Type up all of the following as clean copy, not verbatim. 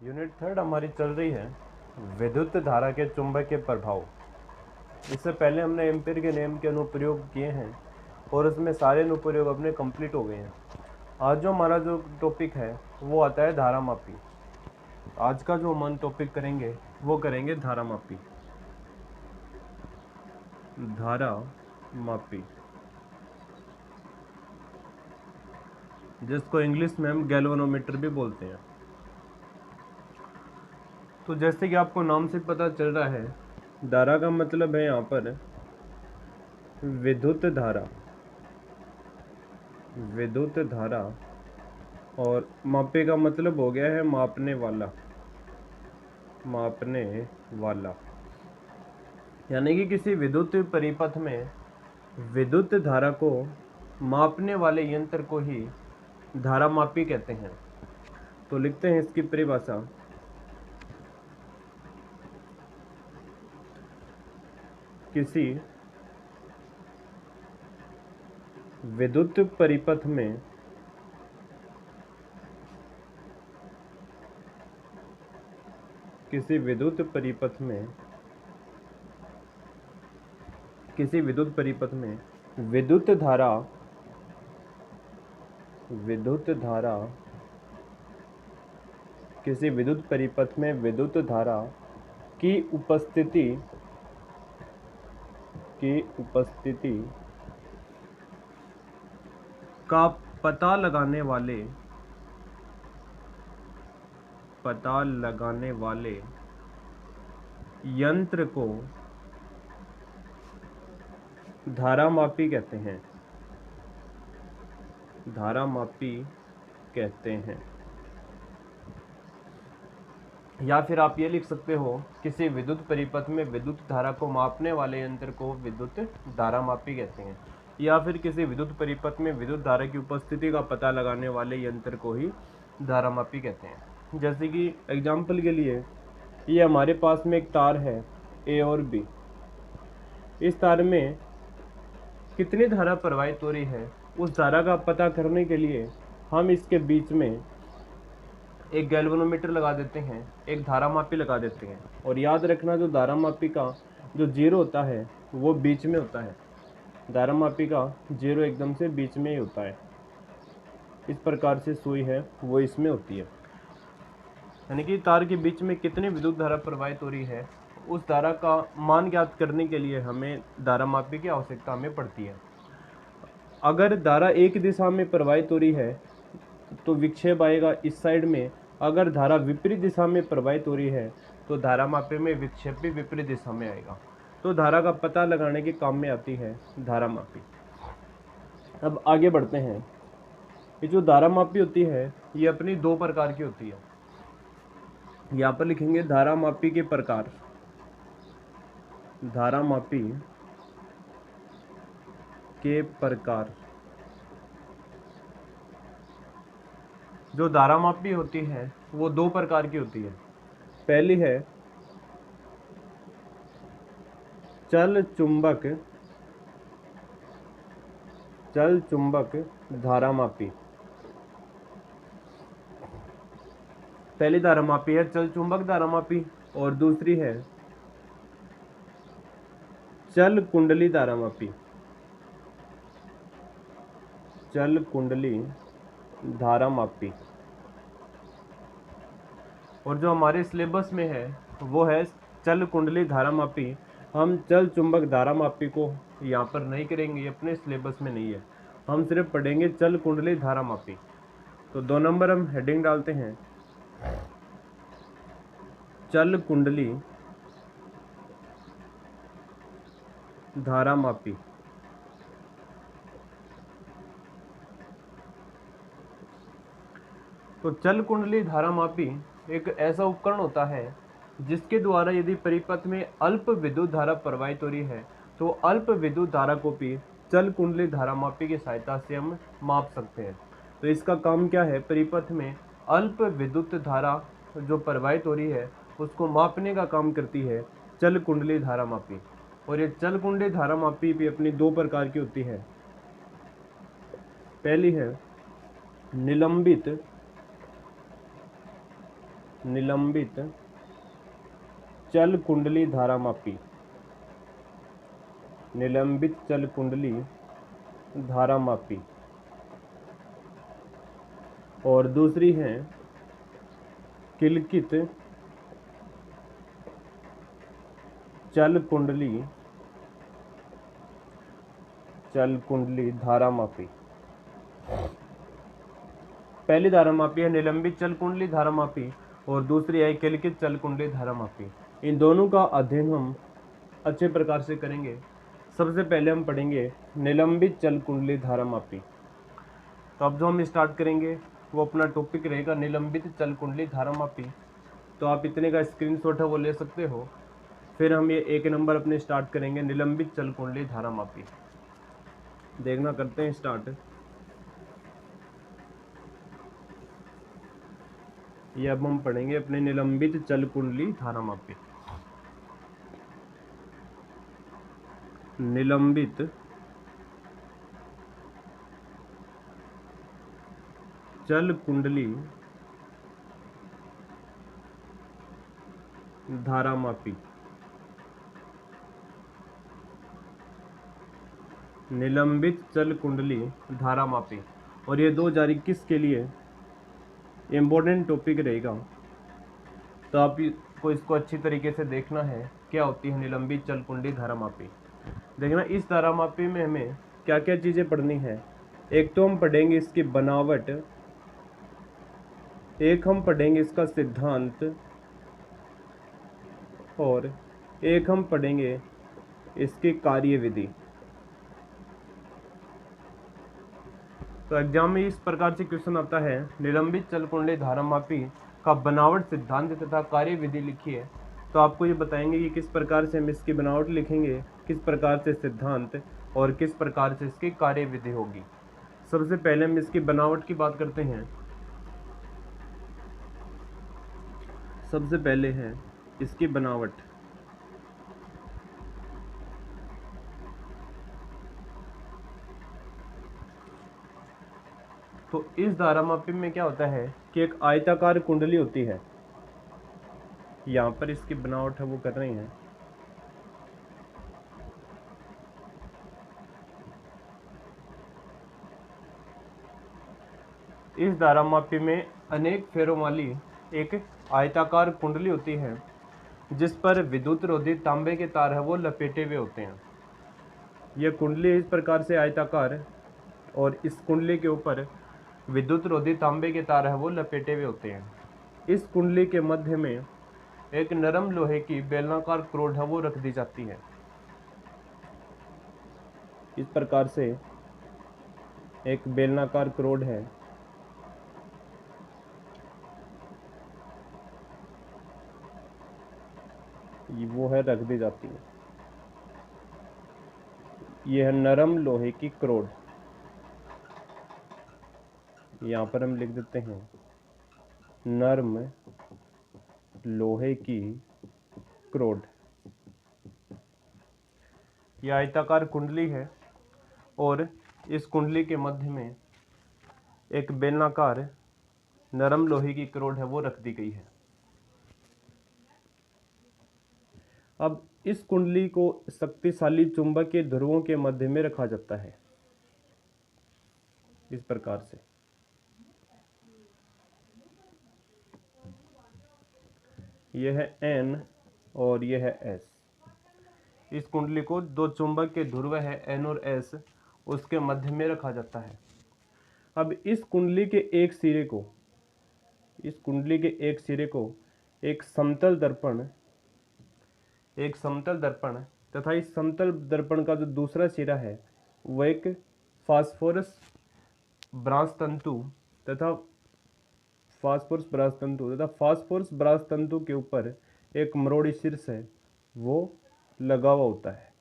Unit third हमारी चल रही है विद्युत धारा के चुंबकीय प्रभाव। इससे पहले हमने एम्पीयर के नियम के अनुप्रयोग किए हैं और उसमें सारे अनुप्रयोग अपने कंप्लीट हो गए हैं। आज जो हमारा जो टॉपिक है वो आता है धारामापी। आज का जो हम टॉपिक करेंगे वो करेंगे धारामापी। धारामापी जिसको इंग्लिश में हम गैल्वेनोमीटर भी बोलते हैं। तो जैसे कि आपको नाम से पता चल रहा है, धारा का मतलब है यहाँ पर विद्युत धारा। विद्युत धारा और मापे का मतलब हो गया है मापने वाला। मापने वाला यानी कि किसी विद्युत परिपथ में विद्युत धारा को मापने वाले यंत्र को ही धारामापी कहते हैं। तो लिखते हैं इसकी परिभाषा। किसी विद्युत परिपथ में किसी विद्युत परिपथ में विद्युत धारा किसी विद्युत परिपथ में विद्युत धारा की उपस्थिति का पता लगाने वाले यंत्र को धारामापी कहते हैं। धारामापी कहते हैं। या फिर आप ये लिख सकते हो, किसी विद्युत परिपथ में विद्युत धारा को मापने वाले यंत्र को विद्युत धारामापी कहते हैं। या फिर किसी विद्युत परिपथ में विद्युत धारा की उपस्थिति का पता लगाने वाले यंत्र को ही धारामापी कहते हैं। जैसे कि एग्जाम्पल के लिए ये हमारे पास में एक तार है ए और बी। इस तार में कितनी धारा प्रवाहित हो रही है, उस धारा का पता करने के लिए हम इसके बीच में एक गैल्वेनोमीटर लगा देते हैं, एक धारामापी लगा देते हैं। और याद रखना, जो धारामापी का जो जीरो होता है वो बीच में होता है। धारामापी का जीरो एकदम से बीच में ही होता है। इस प्रकार से सुई है वो इसमें होती है। यानी कि तार के बीच में कितनी विद्युत धारा प्रवाहित हो रही है, उस धारा का मान ज्ञात करने के लिए हमें धारामापी की आवश्यकता हमें पड़ती है। अगर धारा एक दिशा में प्रवाहित हो रही है तो विक्षेप आएगा इस साइड में। अगर धारा विपरीत दिशा में प्रवाहित हो रही है तो धारामापी में विक्षेप भी विपरीत दिशा में आएगा। तो धारा का पता लगाने के काम में आती है धारामापी। अब आगे बढ़ते हैं। ये जो धारामापी होती है ये अपनी दो प्रकार की होती है। यहाँ पर लिखेंगे धारामापी के प्रकार। धारामापी के प्रकार। जो धारामापी होती है वो दो प्रकार की होती है। पहली है चल चुंबक धारामापी। पहली धारामापी है चल चुंबक धारामापी और दूसरी है चल कुंडली धारामापी। चल कुंडली धारामापी। और जो हमारे सिलेबस में है वो है चल कुंडली धारामापी। हम चल चुंबक धारामापी को यहाँ पर नहीं करेंगे, ये अपने सिलेबस में नहीं है। हम सिर्फ पढ़ेंगे चल कुंडली धारामापी। तो 2 नंबर हम हेडिंग डालते हैं, चल कुंडली धारामापी। तो चल कुंडली धारामापी एक ऐसा उपकरण होता है जिसके द्वारा यदि परिपथ में अल्प विद्युत धारा प्रवाहित हो रही है तो अल्प विद्युत धारा को भी चल कुंडली धारामापी की सहायता से हम माप सकते हैं। तो इसका काम क्या है, परिपथ में अल्प विद्युत धारा जो प्रवाहित हो रही है उसको मापने का काम करती है चल कुंडली धारामापी। और ये चल कुंडली धारामापी भी अपनी दो प्रकार की होती है। पहली है निलंबित निलंबित चल कुंडली धारामापी, निलंबित चल कुंडली धारामापी। और दूसरी है किलकित चल कुंडली धारामापी। पहली धारामापी है निलंबित चल कुंडली धारामापी और दूसरी है किलकित चल कुंडली धारामापी। इन दोनों का अध्ययन हम अच्छे प्रकार से करेंगे। सबसे पहले हम पढ़ेंगे निलंबित चल कुंडली धारामापी। तो अब जो हम स्टार्ट करेंगे वो अपना टॉपिक रहेगा निलंबित चल कुंडली धारामापी। तो आप इतने का स्क्रीनशॉट है वो ले सकते हो। फिर हम ये एक नंबर अपने स्टार्ट करेंगे निलंबित चल कुंडली धारामापी। देखना, करते हैं स्टार्ट। ये अब हम पढ़ेंगे अपने निलंबित चल कुंडली धारामापी। निलंबित चल कुंडली धारामापी। निलंबित चल कुंडली धारामापी। और ये 2021 के लिए इम्पोर्टेंट टॉपिक रहेगा। तो आप को इसको अच्छी तरीके से देखना है क्या होती है निलंबित चल कुंडली धारामापी। देखना, इस धारामापी में हमें क्या क्या चीज़ें पढ़नी है। एक तो हम पढ़ेंगे इसकी बनावट, एक हम पढ़ेंगे इसका सिद्धांत, और एक हम पढ़ेंगे इसकी कार्यविधि। तो एग्जाम में इस प्रकार से क्वेश्चन आता है, निलंबित चल कुंडली धारामापी का बनावट, सिद्धांत तथा कार्यविधि लिखिए। तो आपको ये बताएंगे कि किस प्रकार से हम इसकी बनावट लिखेंगे, किस प्रकार से सिद्धांत और किस प्रकार से इसकी कार्यविधि होगी। सबसे पहले हम इसकी बनावट की बात करते हैं। सबसे पहले है इसकी बनावट। तो इस धारामापी में क्या होता है कि एक आयताकार कुंडली होती है। यहाँ पर इसकी बनावट है वो कर रही है। इस धारामापी में अनेक फेरों वाली एक आयताकार कुंडली होती है जिस पर विद्युत रोधी तांबे के तार है वो लपेटे हुए होते हैं। यह कुंडली इस प्रकार से आयताकार, और इस कुंडली के ऊपर विद्युत रोधी तांबे के तार है वो लपेटे हुए होते हैं। इस कुंडली के मध्य में एक नरम लोहे की बेलनाकार क्रोड है वो रख दी जाती है। इस प्रकार से एक बेलनाकार क्रोड है, वो है रख दी जाती है। यह है नरम लोहे की क्रोड। यहाँ पर हम लिख देते हैं नरम लोहे की क्रोड। यह आयताकार कुंडली है और इस कुंडली के मध्य में एक बेलनाकार नरम लोहे की क्रोड है वो रख दी गई है। अब इस कुंडली को शक्तिशाली चुंबकीय ध्रुवों के मध्य में रखा जाता है इस प्रकार से। यह है N और यह है S। इस कुंडली को दो चुंबक के ध्रुव है N और S, उसके मध्य में रखा जाता है। अब इस कुंडली के एक सिरे को, इस कुंडली के एक सिरे को एक समतल दर्पण तथा इस समतल दर्पण का जो दूसरा सिरा है वह एक फास्फोरस ब्रांस तंतु तथा फास्फोरस ब्रांस तंतु के ऊपर एक मरोड़ी शीर्ष है वो लगा हुआ होता है।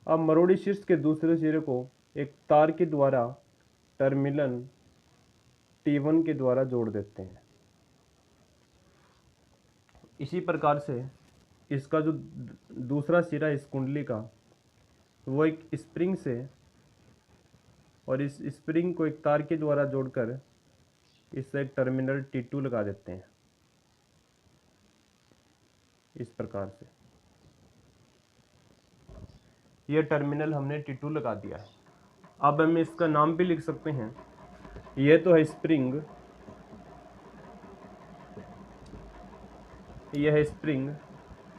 अब मरोड़ी शीर्ष के दूसरे सिरे को एक तार के द्वारा टर्मिनल T1 के द्वारा जोड़ देते हैं। इसी प्रकार से इसका जो दूसरा सिरा इस कुंडली का वो एक स्प्रिंग से, और इस स्प्रिंग को एक तार के द्वारा जोड़कर इससे एक टर्मिनल T2 लगा देते हैं इस प्रकार से। ये टर्मिनल हमने T2 लगा दिया है। अब हम इसका नाम भी लिख सकते हैं। ये तो है स्प्रिंग, यह है स्प्रिंग,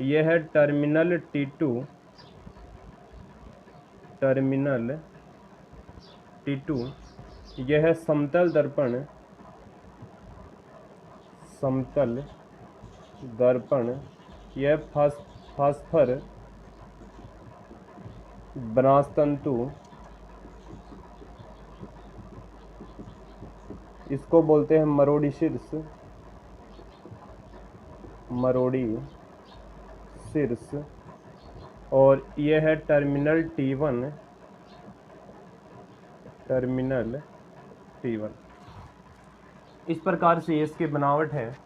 यह है टर्मिनल T2, टर्मिनल T2, यह है समतल दर्पण, समतल दर्पण, यह फास्फर ब्रांस तंतु, इसको बोलते हैं मरोड़ी शीर्ष, मरोड़ी शीर्ष, और यह है टर्मिनल T1, टर्मिनल T1। इस प्रकार से इसकी बनावट है।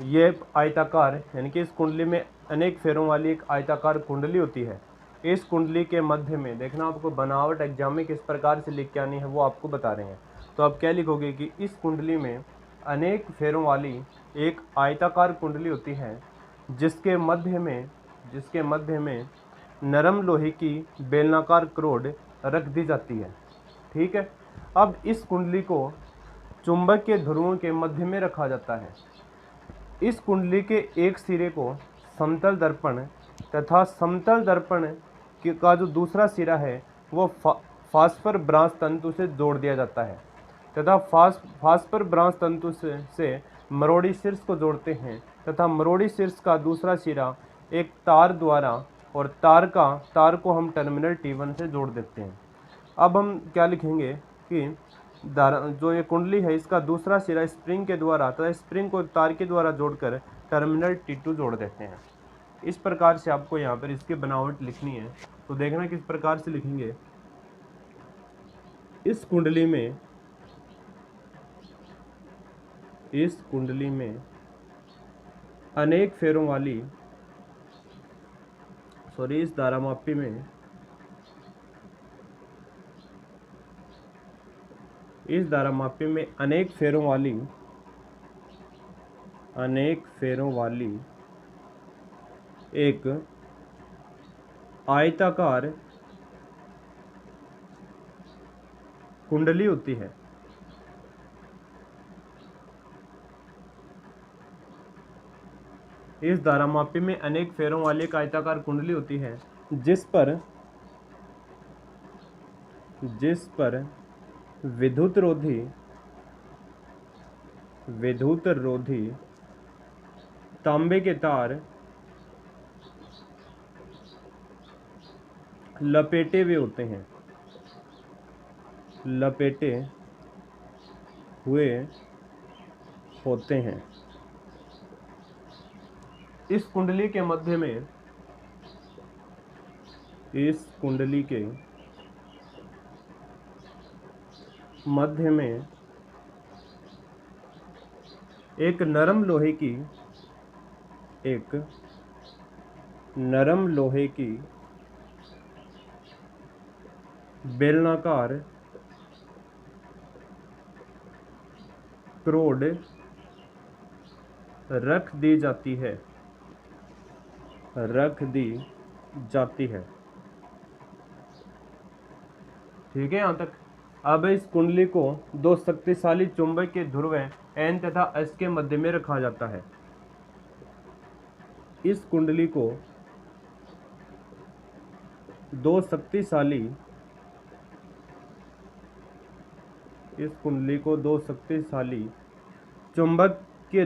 ये आयताकार, यानी कि इस कुंडली में अनेक फेरों वाली एक आयताकार कुंडली होती है। इस कुंडली के मध्य में देखना, आपको बनावट एग्जाम में किस प्रकार से लिख के आनी है वो आपको बता रहे हैं। तो आप क्या लिखोगे कि इस कुंडली में अनेक फेरों वाली एक आयताकार कुंडली होती है, जिसके मध्य में नरम लोहे की बेलनाकार क्रोड रख दी जाती है। ठीक है। अब इस कुंडली को चुंबक के ध्रुवों के मध्य में रखा जाता है। इस कुंडली के एक सिरे को समतल दर्पण तथा समतल दर्पण का जो दूसरा सिरा है वो फास्फर ब्रांस तंतु से जोड़ दिया जाता है तथा फास्फर ब्रांस तंतु से मरोड़ी शीर्ष को जोड़ते हैं तथा मरोड़ी शीर्ष का दूसरा सिरा एक तार द्वारा, और तार को हम टर्मिनल T1 से जोड़ देते हैं। अब हम क्या लिखेंगे कि जो ये कुंडली है इसका दूसरा सिरा स्प्रिंग के द्वारा तथा स्प्रिंग को तार के द्वारा जोड़कर टर्मिनल T2 जोड़ देते हैं। इस प्रकार से आपको यहाँ पर इसकी बनावट लिखनी है। तो देखना किस प्रकार से लिखेंगे। इस कुंडली में अनेक फेरों वाली इस धारामापी में अनेक फेरों वाली एक आयताकार कुंडली होती है। इस धारामापी में अनेक फेरों वाली एक आयताकार कुंडली होती है, जिस पर विद्युत रोधी तांबे के तार लपेटे हुए होते हैं। इस कुंडली के मध्य में एक नरम लोहे की बेलनाकार क्रोड रख दी जाती है। ठीक है यहाँ तक। अब इस कुंडली को दो शक्तिशाली चुंबक के ध्रुव N तथा S के मध्य में रखा जाता है। इस कुंडली को दो शक्तिशाली चुंबकीय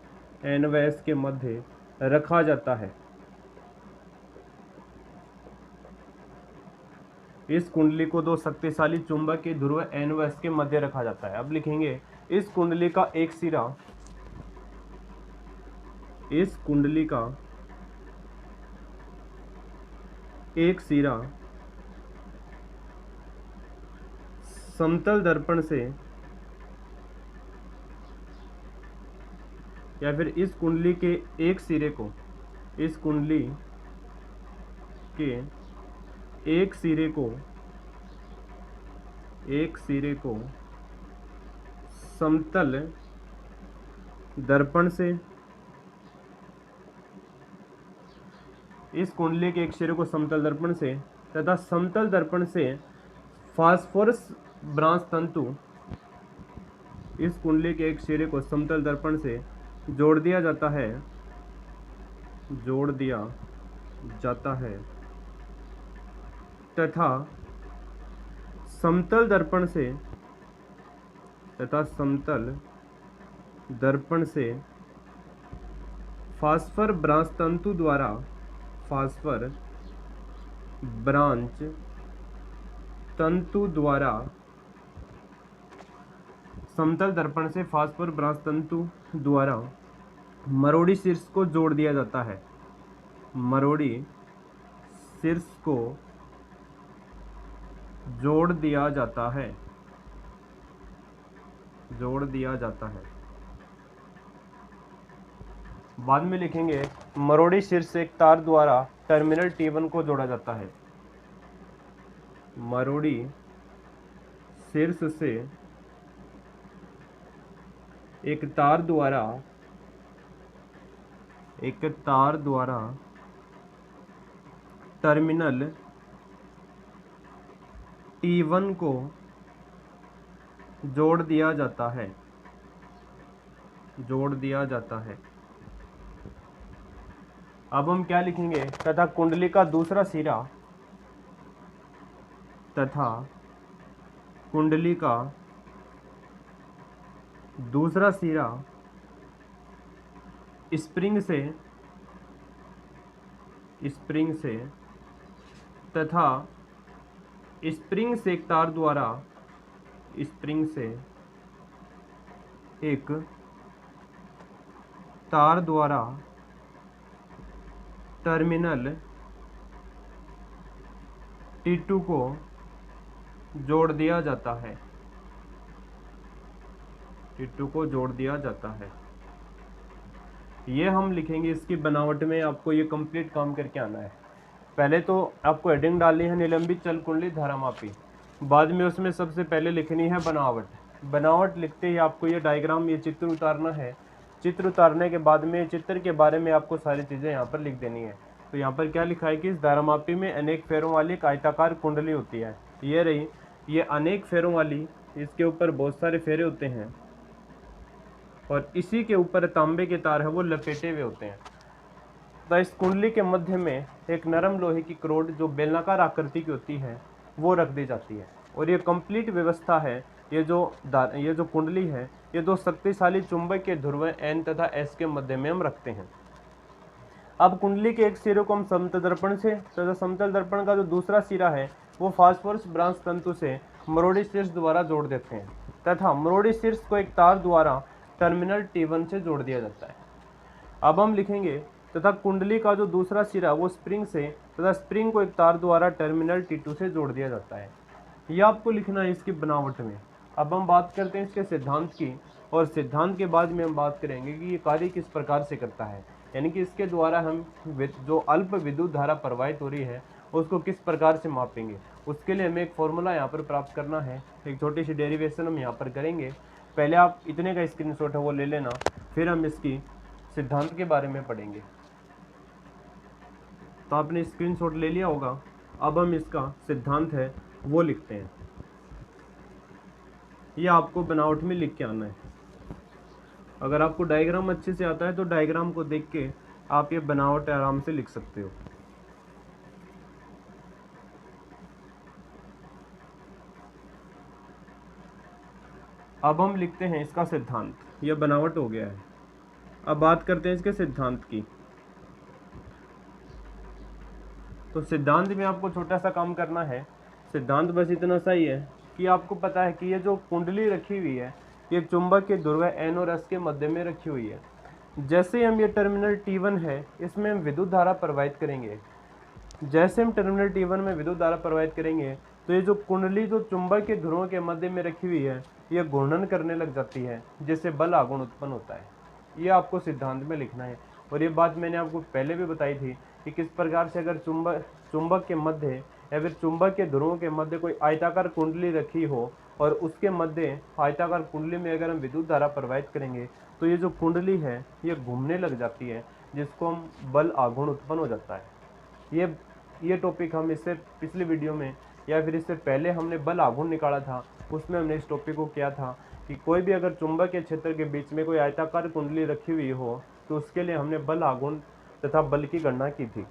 ध्रुव N व S के मध्य रखा जाता है। इस कुंडली को दो शक्तिशाली चुंबकीय ध्रुव N व S के मध्य रखा जाता है। अब लिखेंगे इस कुंडली का एक सिरा समतल दर्पण से, या फिर इस कुंडली के एक सिरे को इस कुंडली के एक सिरे को समतल दर्पण से, इस कुंडली के एक सिरे को समतल दर्पण से तथा समतल दर्पण से फास्फोरस ब्रांस तंतु, इस कुंडली के एक सिरे को समतल दर्पण से जोड़ दिया जाता है तथा समतल दर्पण से फास्फर ब्रांच तंतु द्वारा समतल दर्पण से फास्फर ब्रांच तंतु द्वारा मरोड़ी शीर्ष को जोड़ दिया जाता है। मरोड़ी शीर्ष को जोड़ दिया जाता है। बाद में लिखेंगे मरोड़ी शीर्ष से एक तार द्वारा टर्मिनल T1 को जोड़ा जाता है। मरोड़ी शीर्ष से एक तार द्वारा टर्मिनल T1 को जोड़ दिया जाता है। अब हम क्या लिखेंगे, तथा कुंडली का दूसरा सिरा स्प्रिंग से तथा स्प्रिंग से एक तार द्वारा टर्मिनल T2 को जोड़ दिया जाता है। ये हम लिखेंगे। इसकी बनावट में आपको ये कंप्लीट काम करके आना है। पहले तो आपको हेडिंग डालनी है निलंबित चल कुंडली धारामापी, बाद में उसमें सबसे पहले लिखनी है बनावट लिखते ही आपको ये डायग्राम, ये चित्र उतारना है। चित्र उतारने के बाद में चित्र के बारे में आपको सारी चीज़ें यहाँ पर लिख देनी है। तो यहाँ पर क्या लिखा है कि इस धारामापी में अनेक फेरों वाली एक आयताकार कुंडली होती है। ये रही, ये अनेक फेरों वाली, इसके ऊपर बहुत सारे फेरे होते हैं और इसी के ऊपर तांबे के तार है वो लपेटे हुए होते हैं। तो इस कुंडली के मध्य में एक नरम लोहे की करोड जो बेलनाकार आकृति की होती है वो रख दी जाती है। और ये कंप्लीट व्यवस्था है। ये जो कुंडली है, ये दो शक्तिशाली चुंबक के ध्रुव N तथा S के मध्य में हम रखते हैं। अब कुंडली के एक सिरे को हम समतल दर्पण से तथा समतल दर्पण का जो दूसरा सिरा है वो फास्फोरस ब्रांच तंतु से मरोड़ी शीर्ष द्वारा जोड़ देते हैं तथा मरोड़ी शीर्ष को एक तार द्वारा टर्मिनल T1 से जोड़ दिया जाता है। अब हम लिखेंगे तथा कुंडली का जो दूसरा सिरा वो स्प्रिंग से तथा स्प्रिंग को एक तार द्वारा टर्मिनल T2 से जोड़ दिया जाता है। यह आपको लिखना है इसकी बनावट में। अब हम बात करते हैं इसके सिद्धांत की, और सिद्धांत के बाद में हम बात करेंगे कि ये कार्य किस प्रकार से करता है, यानी कि इसके द्वारा हम जो अल्प विद्युत धारा प्रवाहित हो रही है उसको किस प्रकार से मापेंगे। उसके लिए हमें एक फॉर्मूला यहाँ पर प्राप्त करना है। एक छोटी सी डेरिवेशन हम यहाँ पर करेंगे। पहले आप इतने का स्क्रीनशॉट है वो ले लेना, फिर हम इसकी सिद्धांत के बारे में पढ़ेंगे। तो आपने स्क्रीनशॉट ले लिया होगा। अब हम इसका सिद्धांत है वो लिखते हैं। ये आपको बनावट में लिख के आना है। अगर आपको डायग्राम अच्छे से आता है तो डायग्राम को देख के आप ये बनावट आराम से लिख सकते हो। अब हम लिखते हैं इसका सिद्धांत। यह बनावट हो गया है। अब बात करते हैं इसके सिद्धांत की। तो सिद्धांत में आपको छोटा सा काम करना है। सिद्धांत बस इतना सा ही है कि आपको पता है कि ये जो कुंडली रखी हुई है ये चुंबक के ध्रुव N और S के मध्य में रखी हुई है। जैसे हम ये टर्मिनल T1 है इसमें हम विद्युत धारा प्रवाहित करेंगे। जैसे हम टर्मिनल T1 में विद्युत धारा प्रवाहित करेंगे तो ये जो कुंडली जो चुंबक के ध्रुवों के मध्य में रखी हुई है ये घूर्णन करने लग जाती है, जिससे बल आघूर्ण उत्पन्न होता है। ये आपको सिद्धांत में लिखना है। और ये बात मैंने आपको पहले भी बताई थी कि किस प्रकार से अगर चुंबक के मध्य या फिर चुंबक के ध्रुवों के मध्य कोई आयताकार कुंडली रखी हो और उसके मध्य आयताकार कुंडली में अगर हम विद्युत धारा प्रवाहित करेंगे तो ये जो कुंडली है ये घूमने लग जाती है, जिसको हम बल आघूर्ण उत्पन्न हो जाता है। ये टॉपिक हम इससे पिछली वीडियो में या फिर इससे पहले हमने बल आघूर्ण निकाला था, उसमें हमने इस टॉपिक को किया था कि कोई भी अगर चुंबकीय क्षेत्र के बीच में कोई आयताकार कुंडली रखी हुई हो तो उसके लिए हमने बल आघूर्ण तथा बल की गणना की थी।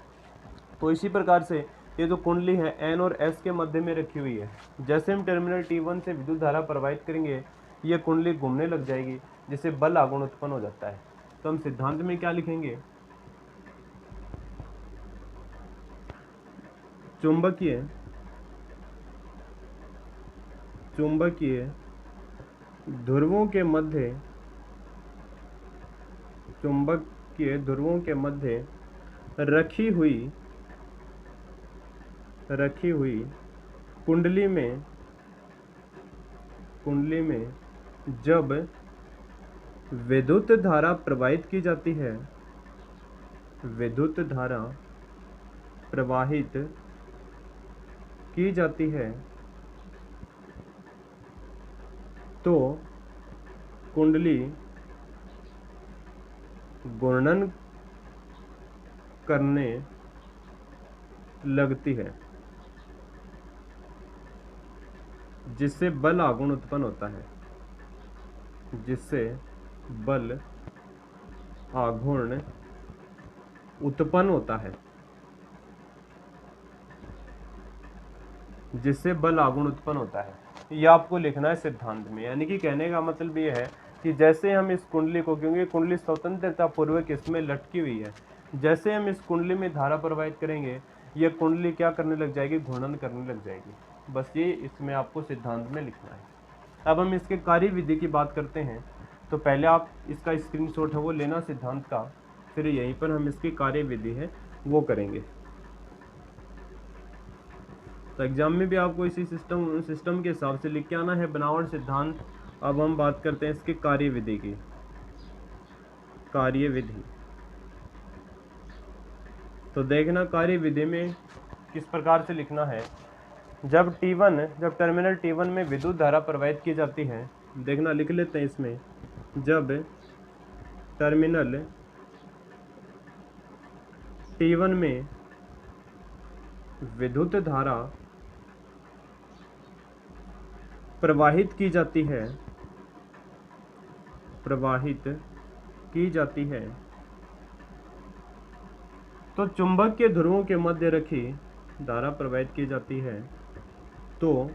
तो इसी प्रकार से ये जो कुंडली है N और S के मध्य में रखी हुई है, जैसे हम टर्मिनल T1 से विद्युत धारा प्रवाहित करेंगे ये कुंडली घूमने लग जाएगी, जिससे बल आघूर्ण उत्पन्न हो जाता है। तो हम सिद्धांत में क्या लिखेंगे, चुंबकीय ध्रुवों के मध्य रखी हुई कुंडली में जब विद्युत धारा प्रवाहित की जाती है, तो कुंडली घूर्णन करने लगती है, जिससे बल आघूर्ण उत्पन्न होता है, ये आपको लिखना है सिद्धांत में। यानी कि कहने का मतलब ये है कि जैसे हम इस कुंडली को, क्योंकि कुंडली स्वतंत्रता पूर्वक इसमें लटकी हुई है, जैसे हम इस कुंडली में धारा प्रवाहित करेंगे ये कुंडली क्या करने लग जाएगी, घूर्णन करने लग जाएगी। बस ये इसमें आपको सिद्धांत में लिखना है। अब हम इसके कार्य विधि की बात करते हैं, तो पहले आप इसका स्क्रीनशॉट है वो लेना सिद्धांत का, फिर यहीं पर हम इसकी कार्य विधि है वो करेंगे। तो एग्जाम में भी आपको इसी सिस्टम के हिसाब से लिख के आना है बनावट सिद्धांत। अब हम बात करते हैं इसकी कार्य विधि की। तो देखना कार्य विधि में किस प्रकार से लिखना है। जब टर्मिनल T1 में विद्युत धारा प्रवाहित की जाती है, देखना लिख लेते हैं इसमें, जब टर्मिनल T1 में विद्युत धारा प्रवाहित की जाती है तो चुंबक के ध्रुवों के मध्य रखी धारा प्रवाहित की जाती है, तो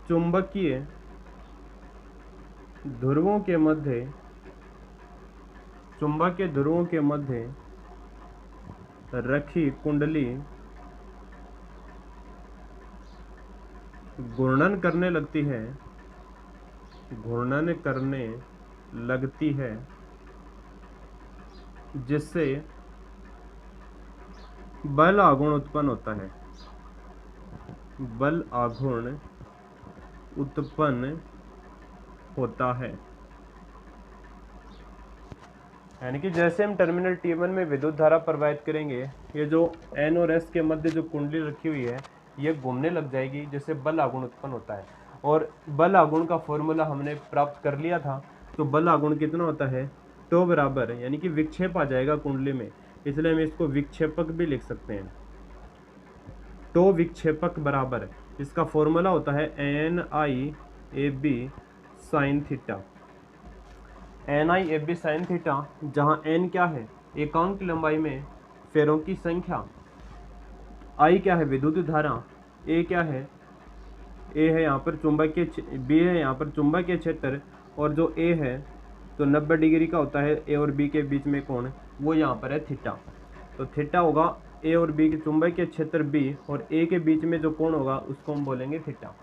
चुंबकीय ध्रुवों के मध्य रखी कुंडली घूर्णन करने लगती है, जिससे बल आघूर्ण उत्पन्न होता है। यानी कि जैसे हम टर्मिनल T1 में विद्युत धारा प्रवाहित करेंगे, ये जो N और S के मध्य जो कुंडली रखी हुई है ये घूमने लग जाएगी, जिससे बल आघूर्ण उत्पन्न होता है। और बल आघूर्ण का फॉर्मूला हमने प्राप्त कर लिया था। तो बल आघूर्ण कितना होता है, टो बराबर, यानी कि विक्षेप आ जाएगा कुंडली में, इसलिए हम इसको विक्षेपक भी लिख सकते हैं। टो विक्षेपक बराबर, इसका फॉर्मूला होता है NIAB sine theta. NIAB sine theta, जहाँ N क्या है, एकांक लंबाई में फेरों की संख्या, I क्या है, विद्युत धारा, A क्या है, A है यहाँ पर चुंबकीय, B है यहाँ पर चुंबकीय क्षेत्र, और जो A है तो 90 डिग्री का होता है A और B के बीच में कोण, वो यहाँ पर है थीटा। तो थीटा होगा A और B के चुंबकीय क्षेत्र B और A के बीच में जो कोण होगा उसको हम बोलेंगे थीटा।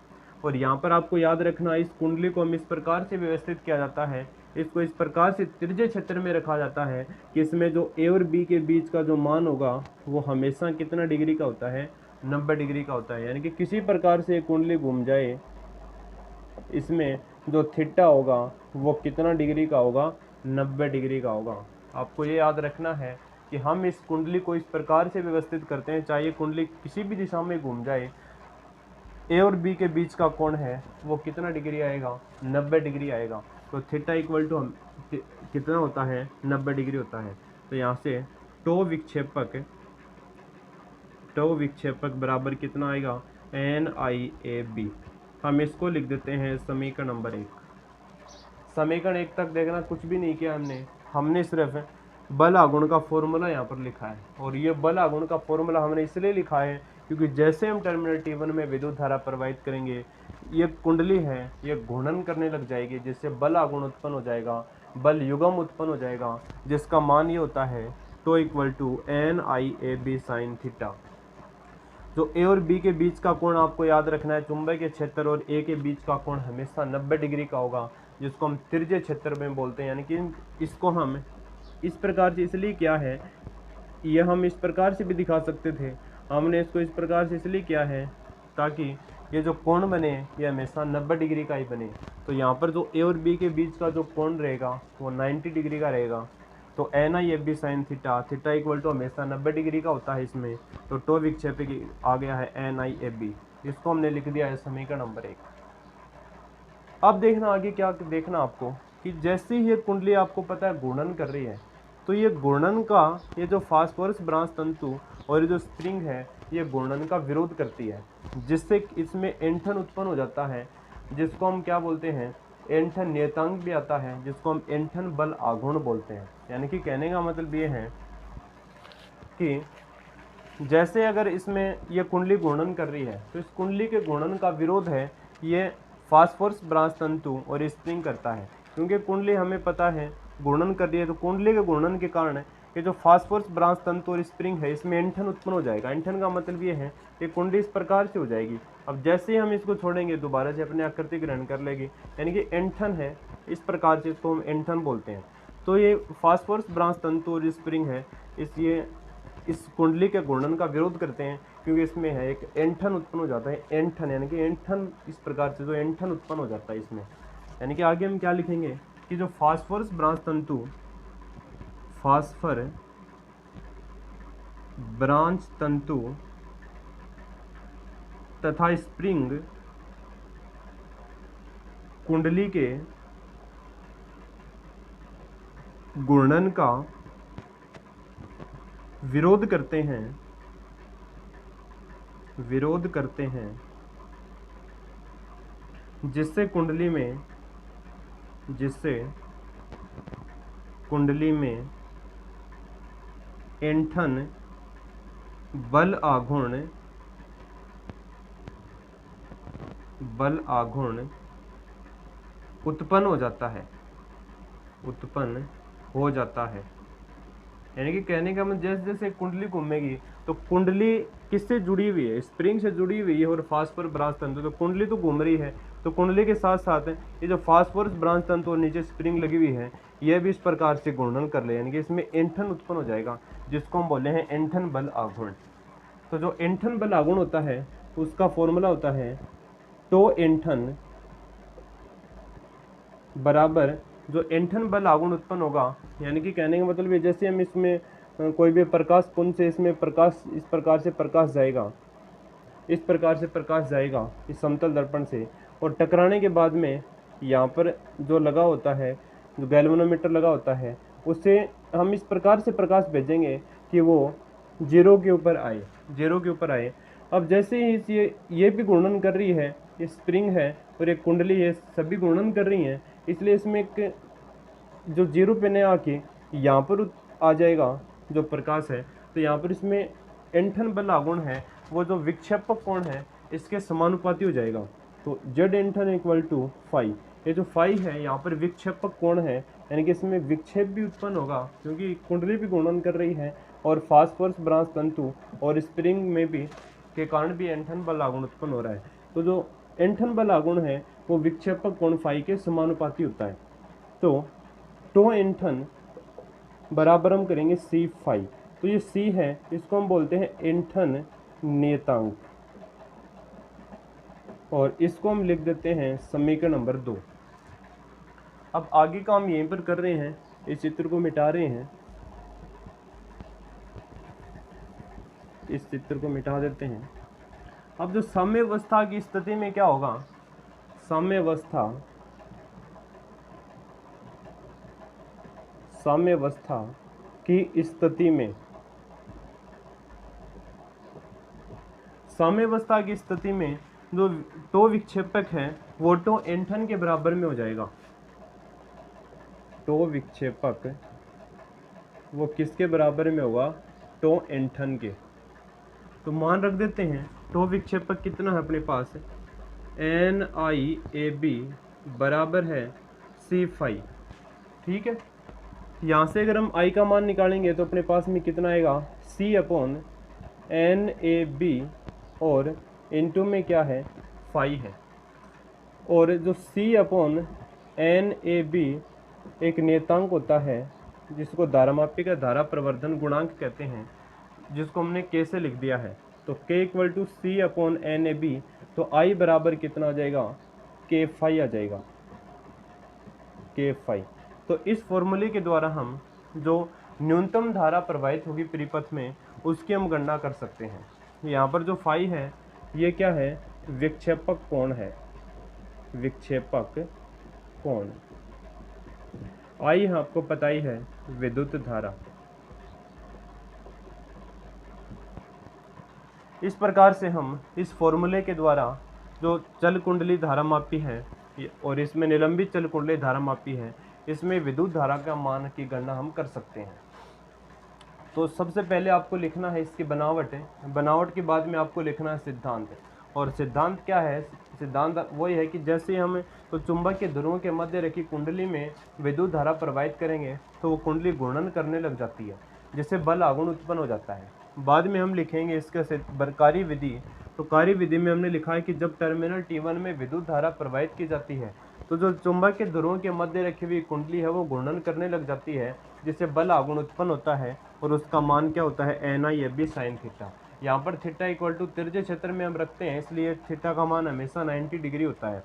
और यहाँ पर आपको याद रखना, इस कुंडली को हम इस प्रकार से व्यवस्थित किया जाता है, इसको इस प्रकार से त्रिज्य क्षेत्र में रखा जाता है कि इसमें जो A और B के बीच का जो मान होगा वो हमेशा कितना डिग्री का होता है, 90 डिग्री का होता है। यानी कि किसी प्रकार से कुंडली घूम जाए, इसमें जो थीटा होगा वो कितना डिग्री का होगा, 90 डिग्री का होगा। आपको ये याद रखना है कि हम इस कुंडली को इस प्रकार से व्यवस्थित करते हैं, चाहे कुंडली किसी भी दिशा में घूम जाए, ए और बी के बीच का कोण है वो कितना डिग्री आएगा, 90 डिग्री आएगा। तो थीटा इक्वल टू कितना होता है, 90 डिग्री होता है। तो यहाँ से टो विक्षेपक बराबर कितना आएगा, NIAB। हम इसको लिख देते हैं समीकरण नंबर 1। समीकरण 1 तक देखना, कुछ भी नहीं किया हमने सिर्फ बल आघूर्ण का फॉर्मूला यहाँ पर लिखा है। और ये बल आघूर्ण का फॉर्मूला हमने इसलिए लिखा है क्योंकि जैसे हम टर्मिनल T1 में विद्युत धारा प्रवाहित करेंगे, ये कुंडली है ये घूर्णन करने लग जाएगी, जिससे बल आघूर्ण उत्पन्न हो जाएगा, बल युग्म उत्पन्न हो जाएगा, जिसका मान ये होता है tau equal to NIAB sine theta. जो ए और बी के बीच का कोण आपको याद रखना है, चुंबकीय क्षेत्र और ए के बीच का कोण हमेशा 90 डिग्री का होगा, जिसको हम त्रिज्यीय क्षेत्र में बोलते हैं। यानी कि इसको हम इस प्रकार से इसलिए किया है, ये हम इस प्रकार से भी दिखा सकते थे, हमने इसको इस प्रकार से इसलिए किया है ताकि ये जो कोण बने ये हमेशा 90 डिग्री का ही बने। तो यहाँ पर जो ए और बी के बीच का जो कोण रहेगा वो 90 डिग्री का रहेगा। तो NIAB sine theta equal to हमेशा 90 डिग्री का होता है इसमें। तो टो विक्षेपक आ गया है NIAB, इसको हमने लिख दिया है समीकरण नंबर 1। अब देखना आगे क्या देखना आपको कि जैसे ही ये कुंडली आपको पता है घूर्णन कर रही है, तो ये घूर्णन का ये जो फास्फोरस ब्रांच तंतु और ये जो स्प्रिंग है ये घूर्णन का विरोध करती है, जिससे इसमें ऐंठन उत्पन्न हो जाता है, जिसको हम क्या बोलते हैं, ऐंठन नियतांक भी आता है, जिसको हम ऐंठन बल आघूर्ण बोलते हैं। यानी कि कहने का मतलब ये है कि जैसे अगर इसमें ये कुंडली घूर्णन कर रही है तो इस कुंडली के घूर्णन का विरोध है ये फास्फोरस ब्रांच तंतु और स्प्रिंग करता है। क्योंकि कुंडली हमें पता है घूर्णन कर रही है, तो कुंडली के घूर्णन के कारण ये जो फास्फोरस ब्रांच तंतु और स्प्रिंग है इसमें ऐंठन उत्पन्न हो जाएगा। ऐंठन का मतलब ये है कि कुंडली इस प्रकार से हो जाएगी। अब जैसे ही हम इसको छोड़ेंगे दोबारा से अपने आकृति ग्रहण कर लेगी, यानी कि ऐंठन है इस प्रकार से, इसको हम ऐंठन बोलते हैं। तो ये फास्फोरस ब्रांच तंतु और स्प्रिंग है इस कुंडली के घूर्णन का विरोध करते हैं, क्योंकि इसमें है एक ऐंठन उत्पन्न हो जाता है। ऐंठन यानी कि ऐंठन इस प्रकार से जो ऐंठन उत्पन्न हो जाता है इसमें, यानी कि आगे हम क्या लिखेंगे कि जो फास्फोरस ब्रांच तंतु, फास्फर ब्रांच तंतु तथा स्प्रिंग कुंडली के घूर्णन का विरोध करते हैं, जिससे कुंडली में ऐंठन बल आघूर्ण उत्पन्न हो जाता है। यानी कि कहने का मतलब जैसे जैसे कुंडली घूमेगी तो कुंडली किससे जुड़ी हुई है, स्प्रिंग से जुड़ी हुई है और फास्फोरस ब्रांच तंतु। तो कुंडली तो घूम रही है, तो कुंडली के साथ साथ ये जो फास्फोरस ब्रांच तंतु और नीचे स्प्रिंग लगी हुई है यह भी इस प्रकार से घूर्णन कर ले, यानी कि इसमें ऐंठन उत्पन्न हो जाएगा, जिसको हम बोले हैं ऐंठन बल आघूर्ण। तो जो ऐंठन बल आघूर्ण होता है उसका फॉर्मूला होता है टो ऐंठन बराबर जो ऐंठन बल आघूर्ण उत्पन्न होगा, यानी कि कहने का मतलब ये जैसे हम इसमें कोई भी प्रकाश पुंज से इसमें प्रकाश इस प्रकार से प्रकाश जाएगा इस समतल दर्पण से, और टकराने के बाद में यहाँ पर जो लगा होता है, जो गैल्वेनोमीटर लगा होता है, उससे हम इस प्रकार से प्रकाश भेजेंगे कि वो जीरो के ऊपर आए। अब जैसे ही ये भी घूर्णन कर रही है, ये स्प्रिंग है और एक कुंडली है, सभी घूर्णन कर रही हैं, इसलिए इसमें एक जो जीरो पे न आके यहाँ पर आ जाएगा जो प्रकाश है, तो यहाँ पर इसमें ऐंठन बल आघूर्ण है वो जो विक्षेपक कोण है इसके समानुपाती हो जाएगा। तो Z ऐंठन इक्वल टू फाई, ये जो फाई है यहाँ पर विक्षेपक कोण है, यानी कि इसमें विक्षेप भी उत्पन्न होगा क्योंकि कुंडली भी घूर्णन कर रही है और फास्फोरस ब्रांच तंतु और स्प्रिंग में भी के कारण भी ऐंठन बल आघूर्ण उत्पन्न हो रहा है। तो जो ऐंठन बल आघूर्ण है वो विक्षेपक कोण फाई के समानुपाती होता है। तो टो ऐंठन बराबर हम करेंगे C फाई। तो ये C है, इसको हम बोलते हैं ऐंठन नियतांक, और इसको हम लिख देते हैं समीकरण नंबर 2। अब आगे का हम यहीं पर कर रहे हैं, इस चित्र को मिटा रहे हैं इस चित्र को मिटा देते हैं। अब जो साम्यावस्था की स्थिति में क्या होगा, साम्यावस्था की स्थिति में, साम्यावस्था की स्थिति में जो टो विक्षेपक है वो टो एंठन के बराबर में हो जाएगा। टो विक्षेपक वो किसके बराबर में होगा, टो एंठन के। तो मान रख देते हैं टो विक्षेपक कितना है अपने पास, NiAb बराबर है C5। ठीक है, यहाँ से अगर हम I का मान निकालेंगे तो अपने पास में कितना आएगा, C/NAb और इनटू में क्या है, 5 है। और जो C/NAb एक नियतांक होता है जिसको धारामापी का धारा प्रवर्धन गुणांक कहते हैं, जिसको हमने K से लिख दिया है। तो K = C/NAb, तो I बराबर कितना आ जाएगा, K5 आ जाएगा, K5। तो इस फॉर्मूले के द्वारा हम जो न्यूनतम धारा प्रवाहित होगी परिपथ में उसकी हम गणना कर सकते हैं। यहाँ पर जो फाई है ये क्या है, विक्षेपक कोण है, विक्षेपक कोण। आई आपको पता ही है विद्युत धारा। इस प्रकार से हम इस फॉर्मूले के द्वारा जो चल कुंडली धारामापी है और इसमें निलंबित चल कुंडली धारामापी है, इसमें विद्युत धारा का मान की गणना हम कर सकते हैं। तो सबसे पहले आपको लिखना है इसकी बनावट है, बनावट के बाद में आपको लिखना है सिद्धांत। और सिद्धांत क्या है, सिद्धांत वही है कि जैसे हम तो चुंबक के ध्रुवों के मध्य रखी कुंडली में विद्युत धारा प्रवाहित करेंगे तो वो कुंडली घूर्णन करने लग जाती है, जिससे बल आघूर्ण उत्पन्न हो जाता है। बाद में हम लिखेंगे इसके कार्य विधि। तो कार्य विधि में हमने लिखा है कि जब टर्मिनल T1 में विद्युत धारा प्रवाहित की जाती है तो जो चुंबक के ध्रुवों के मध्य रखी हुई कुंडली है वो घूर्णन करने लग जाती है, जिससे बल आघूर्ण उत्पन्न होता है और उसका मान क्या होता है, NiAb sin थीटा। यहाँ पर थीटा = तिरछे क्षेत्र में हम रखते हैं, इसलिए थीटा का मान हमेशा 90 डिग्री होता है।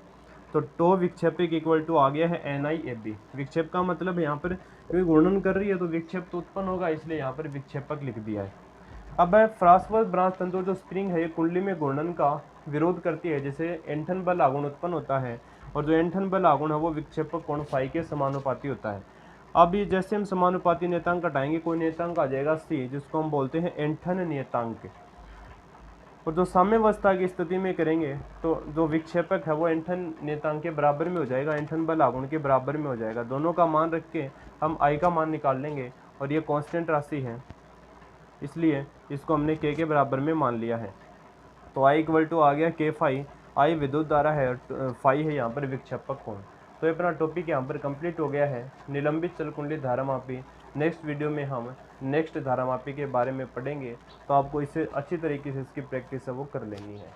तो टो विक्षेपक = आ गया है NiAb। विक्षेप का मतलब यहाँ पर क्योंकि घूर्णन कर रही है तो विक्षेप तो उत्पन्न होगा, इसलिए यहाँ पर विक्षेपक लिख दिया है। अब फ्रांसवर्स ब्रांच तंतु जो स्प्रिंग है ये कुंडली में घूर्णन का विरोध करती है, जैसे एंठन बल आघूर्ण उत्पन्न होता है और जो एंठन बल आघूर्ण है वो विक्षेपक कोण फाई के समानुपाती होता है। अब ये जैसे हम समानुपाती नियतांक घटाएंगे कोई नियतांक आ जाएगा C, जिसको हम बोलते हैं एंठन नियतांक। और जो साम्यावस्था की स्थिति में करेंगे तो जो विक्षेपक है वो एंठन नियतांक के बराबर में हो जाएगा, एंठन बल आघूर्ण के बराबर में हो जाएगा। दोनों का मान रख के हम I का मान निकाल लेंगे और ये कांस्टेंट राशि है, इसलिए इसको हमने K के बराबर में मान लिया है। तो I = आ गया K5। I विद्युत धारा है और फाई है यहाँ पर विक्षेपक कोण। तो ये अपना टॉपिक यहाँ पर कंप्लीट हो गया है, निलंबित चल कुंडली धारामापी। नेक्स्ट वीडियो में हम नेक्स्ट धारामापी के बारे में पढ़ेंगे, तो आपको इससे अच्छी तरीके से इसकी प्रैक्टिस है वो कर लेनी है।